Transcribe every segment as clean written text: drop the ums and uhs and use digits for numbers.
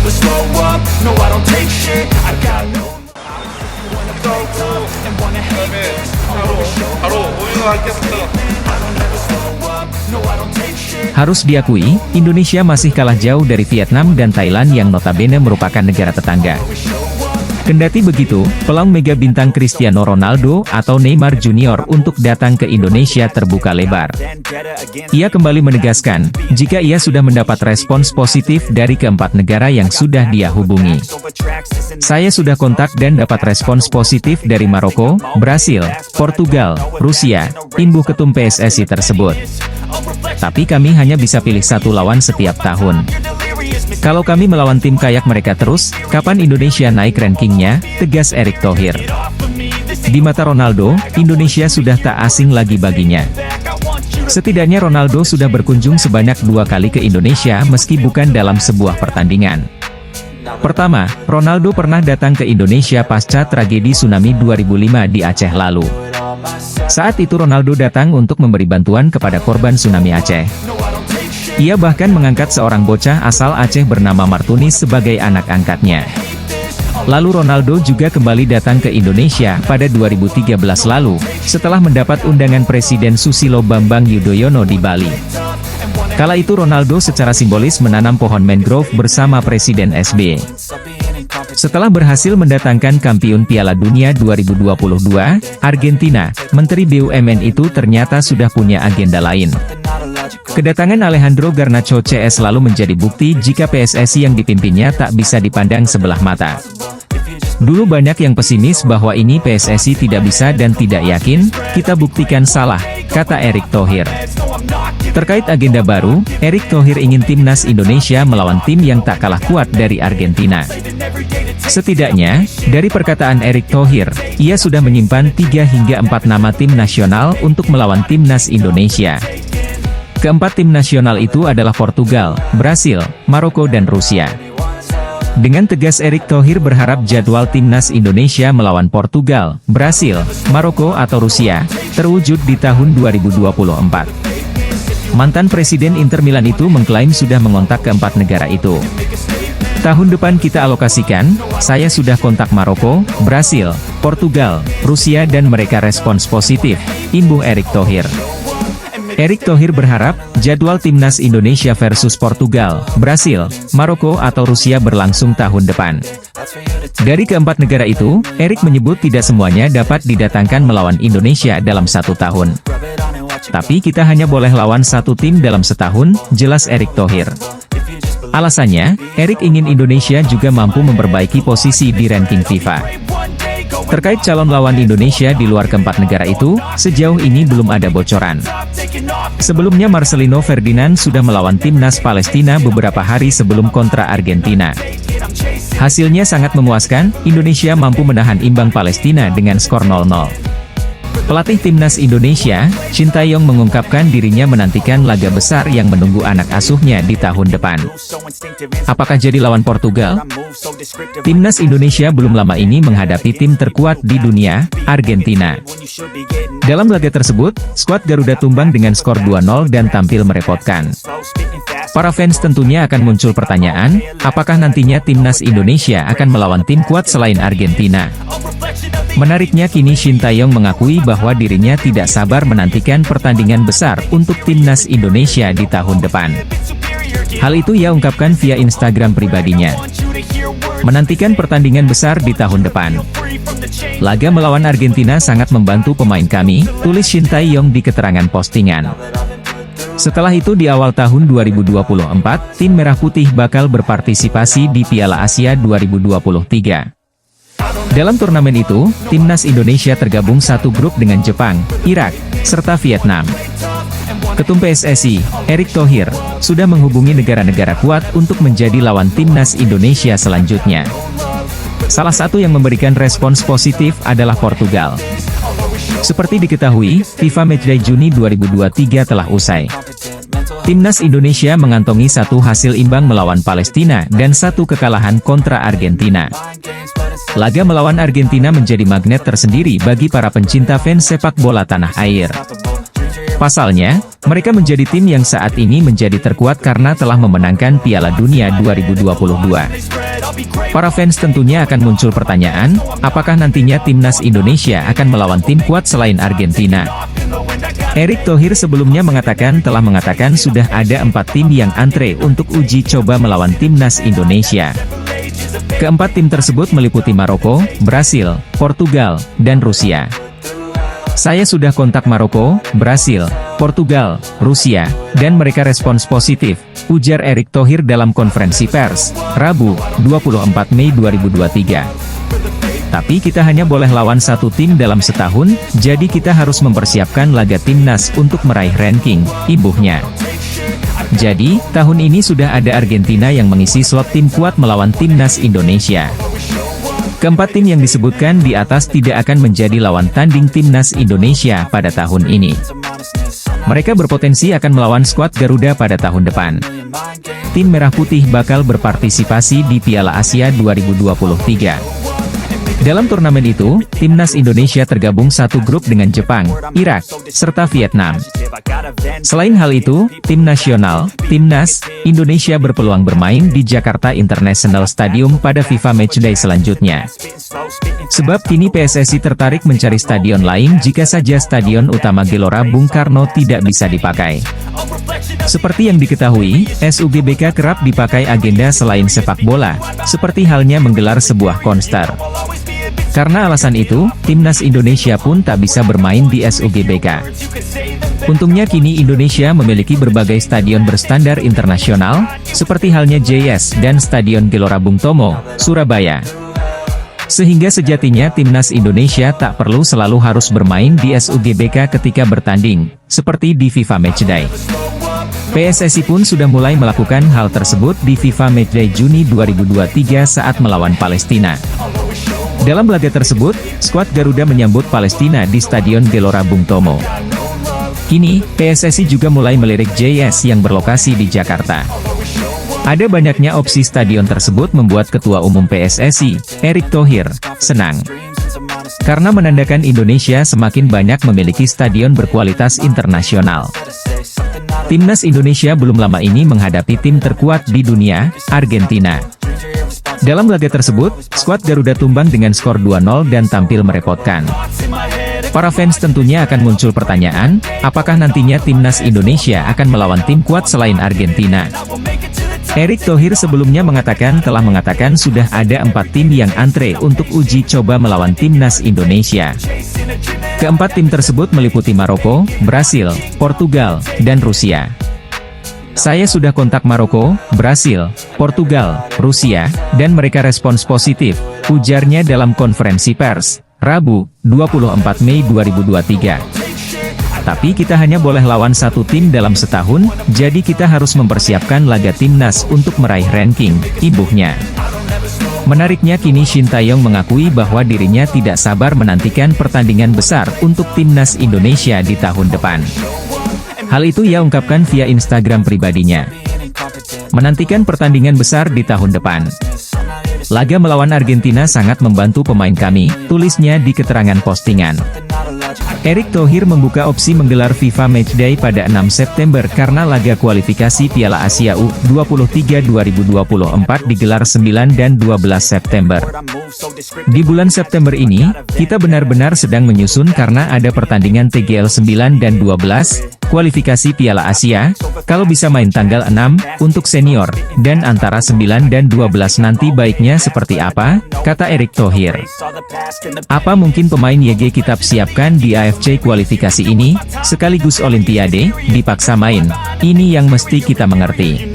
never slow up, no I don't take shit, I got no wanna go tough and wanna hate this. 바로 우유와 함께 붙어. I don't ever slow up, no I don't take shit. Harus diakui, Indonesia masih kalah jauh dari Vietnam dan Thailand yang notabene merupakan negara tetangga. Kendati begitu, peluang mega bintang Cristiano Ronaldo atau Neymar Junior untuk datang ke Indonesia terbuka lebar. Ia kembali menegaskan, jika ia sudah mendapat respons positif dari keempat negara yang sudah dia hubungi. Saya sudah kontak dan dapat respons positif dari Maroko, Brasil, Portugal, Rusia, imbuh ketum PSSI tersebut. Tapi kami hanya bisa pilih satu lawan setiap tahun. Kalau kami melawan tim kayak mereka terus, kapan Indonesia naik rankingnya, tegas Erick Thohir. Di mata Ronaldo, Indonesia sudah tak asing lagi baginya. Setidaknya Ronaldo sudah berkunjung sebanyak 2 kali ke Indonesia meski bukan dalam sebuah pertandingan. Pertama, Ronaldo pernah datang ke Indonesia pasca tragedi tsunami 2005 di Aceh lalu. Saat itu Ronaldo datang untuk memberi bantuan kepada korban tsunami Aceh. Ia bahkan mengangkat seorang bocah asal Aceh bernama Martunis sebagai anak angkatnya. Lalu Ronaldo juga kembali datang ke Indonesia pada 2013 lalu, setelah mendapat undangan Presiden Susilo Bambang Yudhoyono di Bali. Kala itu Ronaldo secara simbolis menanam pohon mangrove bersama Presiden SBY. Setelah berhasil mendatangkan kampiun Piala Dunia 2022, Argentina, Menteri BUMN itu ternyata sudah punya agenda lain. Kedatangan Alejandro Garnacho CS lalu menjadi bukti jika PSSI yang dipimpinnya tak bisa dipandang sebelah mata. Dulu banyak yang pesimis bahwa ini PSSI tidak bisa dan tidak yakin, kita buktikan salah, kata Erick Thohir. Terkait agenda baru, Erick Thohir ingin timnas Indonesia melawan tim yang tak kalah kuat dari Argentina. Setidaknya, dari perkataan Erick Thohir, ia sudah menyimpan 3 hingga 4 nama tim nasional untuk melawan timnas Indonesia. Keempat tim nasional itu adalah Portugal, Brasil, Maroko dan Rusia. Dengan tegas Erick Thohir berharap jadwal timnas Indonesia melawan Portugal, Brasil, Maroko atau Rusia, terwujud di tahun 2024. Mantan Presiden Inter Milan itu mengklaim sudah mengontak keempat negara itu. Tahun depan kita alokasikan, saya sudah kontak Maroko, Brasil, Portugal, Rusia dan mereka respons positif, imbuh Erick Thohir. Erick Thohir berharap, jadwal timnas Indonesia versus Portugal, Brasil, Maroko atau Rusia berlangsung tahun depan. Dari keempat negara itu, Erick menyebut tidak semuanya dapat didatangkan melawan Indonesia dalam 1 tahun. Tapi kita hanya boleh lawan 1 tim dalam setahun, jelas Erick Thohir. Alasannya, Erick ingin Indonesia juga mampu memperbaiki posisi di ranking FIFA. Terkait calon lawan Indonesia di luar keempat negara itu, sejauh ini belum ada bocoran. Sebelumnya Marcelino Ferdinand sudah melawan timnas Palestina beberapa hari sebelum kontra Argentina. Hasilnya sangat memuaskan, Indonesia mampu menahan imbang Palestina dengan skor 0-0. Pelatih timnas Indonesia, Shin Tae-yong mengungkapkan dirinya menantikan laga besar yang menunggu anak asuhnya di tahun depan. Apakah jadi lawan Portugal? Timnas Indonesia belum lama ini menghadapi tim terkuat di dunia, Argentina. Dalam laga tersebut, skuad Garuda tumbang dengan skor 2-0 dan tampil merepotkan. Para fans tentunya akan muncul pertanyaan, apakah nantinya timnas Indonesia akan melawan tim kuat selain Argentina? Menariknya kini Shin Tae-yong mengakui bahwa dirinya tidak sabar menantikan pertandingan besar untuk timnas Indonesia di tahun depan. Hal itu ia ungkapkan via Instagram pribadinya. Menantikan pertandingan besar di tahun depan. Laga melawan Argentina sangat membantu pemain kami, tulis Shin Tae-yong di keterangan postingan. Setelah itu di awal tahun 2024, tim Merah Putih bakal berpartisipasi di Piala Asia 2023. Dalam turnamen itu, timnas Indonesia tergabung satu grup dengan Jepang, Irak, serta Vietnam. Ketum PSSI, Erick Thohir, sudah menghubungi negara-negara kuat untuk menjadi lawan timnas Indonesia selanjutnya. Salah satu yang memberikan respons positif adalah Portugal. Seperti diketahui, FIFA Matchday Juni 2023 telah usai. Timnas Indonesia mengantongi 1 hasil imbang melawan Palestina dan 1 kekalahan kontra Argentina. Laga melawan Argentina menjadi magnet tersendiri bagi para pencinta fans sepak bola tanah air. Pasalnya, Mereka menjadi tim yang saat ini menjadi terkuat karena telah memenangkan Piala Dunia 2022. Para fans tentunya akan muncul pertanyaan, apakah nantinya timnas Indonesia akan melawan tim kuat selain Argentina? Erick Thohir sebelumnya telah mengatakan sudah ada 4 tim yang antre untuk uji coba melawan timnas Indonesia. Keempat tim tersebut meliputi Maroko, Brasil, Portugal, dan Rusia. Saya sudah kontak Maroko, Brasil, Portugal, Rusia, dan mereka respons positif, ujar Erick Thohir dalam konferensi pers, Rabu, 24 Mei 2023. Tapi kita hanya boleh lawan 1 tim dalam setahun, jadi kita harus mempersiapkan laga timnas untuk meraih ranking, imbuhnya. Jadi, tahun ini sudah ada Argentina yang mengisi slot tim kuat melawan timnas Indonesia. Keempat tim yang disebutkan di atas tidak akan menjadi lawan tanding timnas Indonesia pada tahun ini. Mereka berpotensi akan melawan skuad Garuda pada tahun depan. Tim Merah Putih bakal berpartisipasi di Piala Asia 2023. Dalam turnamen itu, timnas Indonesia tergabung satu grup dengan Jepang, Irak, serta Vietnam. Selain hal itu, tim nasional, Timnas Indonesia berpeluang bermain di Jakarta International Stadium pada FIFA Matchday selanjutnya. Sebab kini PSSI tertarik mencari stadion lain jika saja stadion utama Gelora Bung Karno tidak bisa dipakai. Seperti yang diketahui, SUGBK kerap dipakai agenda selain sepak bola, seperti halnya menggelar sebuah konser. Karena alasan itu, timnas Indonesia pun tak bisa bermain di SUGBK. Untungnya kini Indonesia memiliki berbagai stadion berstandar internasional, seperti halnya JS dan Stadion Gelora Bung Tomo, Surabaya. Sehingga sejatinya timnas Indonesia tak perlu selalu harus bermain di SUGBK ketika bertanding, seperti di FIFA Matchday. PSSI pun sudah mulai melakukan hal tersebut di FIFA Matchday Juni 2023 saat melawan Palestina. Dalam laga tersebut, skuad Garuda menyambut Palestina di Stadion Gelora Bung Tomo. Kini, PSSI juga mulai melirik JS yang berlokasi di Jakarta. Ada banyaknya opsi stadion tersebut membuat Ketua Umum PSSI, Erick Thohir, senang. Karena menandakan Indonesia semakin banyak memiliki stadion berkualitas internasional. Timnas Indonesia belum lama ini menghadapi tim terkuat di dunia, Argentina. Dalam laga tersebut, skuad Garuda tumbang dengan skor 2-0 dan tampil merepotkan. Para fans tentunya akan muncul pertanyaan, apakah nantinya timnas Indonesia akan melawan tim kuat selain Argentina? Erick Thohir sebelumnya telah mengatakan sudah ada 4 tim yang antre untuk uji coba melawan timnas Indonesia. Keempat tim tersebut meliputi Maroko, Brasil, Portugal, dan Rusia. Saya sudah kontak Maroko, Brasil, Portugal, Rusia, dan mereka respons positif, ujarnya dalam konferensi pers, Rabu, 24 Mei 2023. Tapi kita hanya boleh lawan 1 tim dalam setahun, jadi kita harus mempersiapkan laga timnas untuk meraih ranking, imbuhnya. Menariknya kini Shin Taeyong mengakui bahwa dirinya tidak sabar menantikan pertandingan besar untuk timnas Indonesia di tahun depan. Hal itu ia ungkapkan via Instagram pribadinya. Menantikan pertandingan besar di tahun depan. Laga melawan Argentina sangat membantu pemain kami, tulisnya di keterangan postingan. Erick Thohir membuka opsi menggelar FIFA Matchday pada 6 September karena laga kualifikasi Piala Asia U23 2024 digelar 9 dan 12 September. Di bulan September ini, kita benar-benar sedang menyusun karena ada pertandingan TGL 9 dan 12, kualifikasi Piala Asia, kalau bisa main tanggal 6, untuk senior, dan antara 9 dan 12 nanti baiknya seperti apa, kata Erick Thohir. Apa mungkin pemain YG kita siapkan di AFC kualifikasi ini, sekaligus Olimpiade, dipaksa main, ini yang mesti kita mengerti.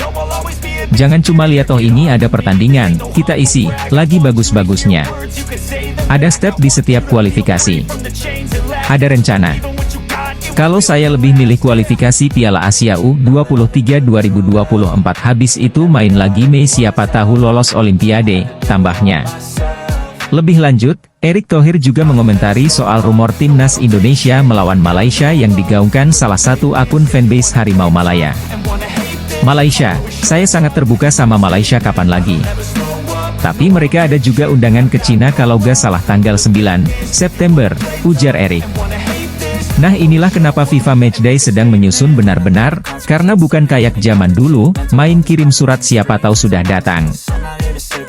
Jangan cuma lihat oh ini ada pertandingan, kita isi, lagi bagus-bagusnya. Ada step di setiap kualifikasi. Ada rencana. Kalau saya lebih milih kualifikasi Piala Asia U23 2024 habis itu main lagi Mei siapa tahu lolos Olimpiade, tambahnya. Lebih lanjut, Erick Thohir juga mengomentari soal rumor timnas Indonesia melawan Malaysia yang digaungkan salah satu akun fanbase Harimau Malaya. Malaysia, saya sangat terbuka sama Malaysia kapan lagi. Tapi mereka ada juga undangan ke Cina kalau gak salah tanggal 9 September, ujar Erick. Nah inilah kenapa FIFA Matchday sedang menyusun benar-benar, karena bukan kayak zaman dulu, main kirim surat siapa tahu sudah datang.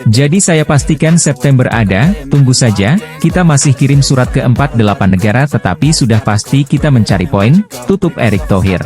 Jadi saya pastikan September ada, tunggu saja, kita masih kirim surat ke 48 negara tetapi sudah pasti kita mencari poin, tutup Erick Thohir.